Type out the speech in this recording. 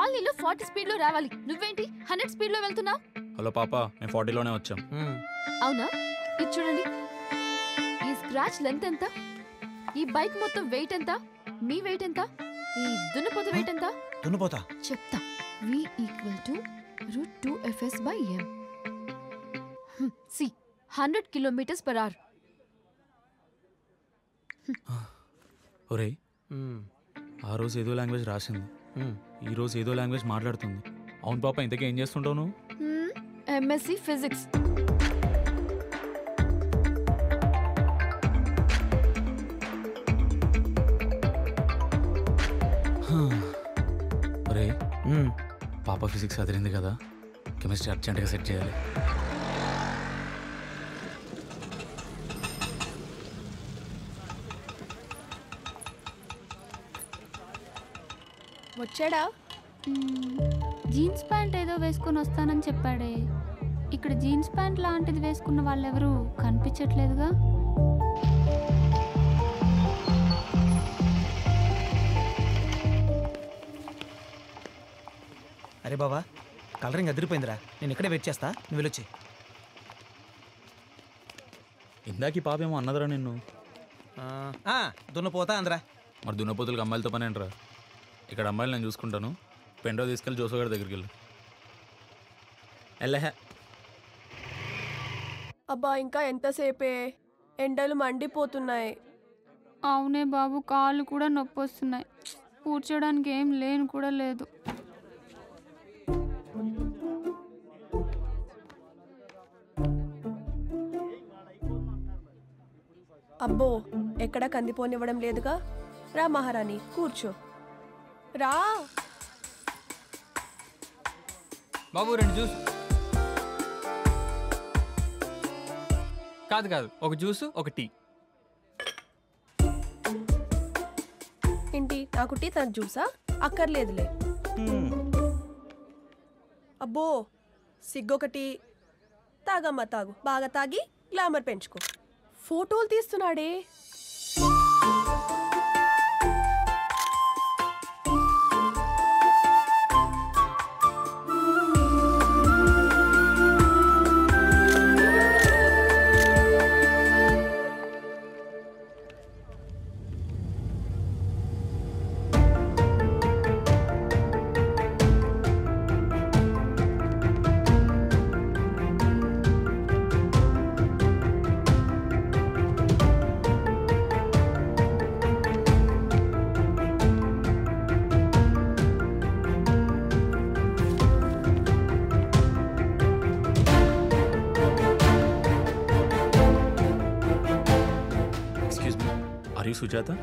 కాలనీలో 40 స్పీడ్ లో రావాలి, నువ్వేంటి 100 స్పీడ్ లో వెళ్తున్నావు? హలో పాప, మేము 40లోనే వచ్చాం. అవునా? ఇది చూడండి. ఈ స్క్రాచ్ లెంత్ ఎంత? ఈ బైక్ మొత్తం వెయిట్ ఎంత? మీ వెయిట్ ఎంత? ఈ దున్నపోత వెయిట్ ఎంత? దున్నపోత చెప్తా. V = √2fs/m. See, 100 km/h. ఒరేయ్, ఆ రోజు ఏదో లాంగ్వేజ్ రాసింది, ఈ రోజు ఏదో లాంగ్వేజ్ మాట్లాడుతుంది. అవును పాప, ఇంతకీ ఏం చేస్తుంటావు నువ్వు? MSc physics. ఒరేయ్, పాప ఫిజిక్స్ అదిరింది కదా, కెమిస్ట్రీ అర్జెంట్గా సెట్ చేయాలి. వచ్చాడా? జీన్స్ ప్యాంట్ ఏదో వేసుకొని వస్తానని చెప్పాడే. ఇక్కడ జీన్స్ ప్యాంట్ లాంటిది వేసుకున్న వాళ్ళెవరూ కనిపించట్లేదుగా. అరే బాబా, కలరింగ్ అదిరిపోయిందిరా. నేను ఇక్కడే వెయిట్ చేస్తా, నువ్వు వెళ్ళొచ్చి. ఇందాక పాప ఏమో అన్నదరా నిన్ను. దున్నపోతా అందరా. మరి దున్నపోతులకు అమ్మాయిలతో పని ఏంట్రా? ఇక్కడ అమ్మాయిలు నేను చూసుకుంటాను. పెండో తీసుకెళ్ళి జోసగారి దగ్గరికి వెళ్ళు. ఎల్లహే. అబ్బా, ఇంకా ఎంతసేపే? ఎండలు మండిపోతున్నాయి. అవునే బాబు, కాళ్ళు కూడా నొప్పి వస్తున్నాయి. కూర్చోడానికి ఏం లేను కూడా లేదు. అబ్బో, ఎక్కడ కందిపోనివ్వడం లేదుగా. రా మహారాణి, కూర్చో. రా బాబు, 2 జ్యూస్. కాదు, ఒక జ్యూసు, ఒక టీ. ఏంటి, నాకు టీ తన జ్యూసా? అక్కర్లేదులే. అబ్బో, సిగ్గొకటి. తాగమ్మా, తాగు. బాగా తాగి గ్లామర్ పెంచుకో. ఫోటోలు తీస్తున్నాడే. Are you Sujata?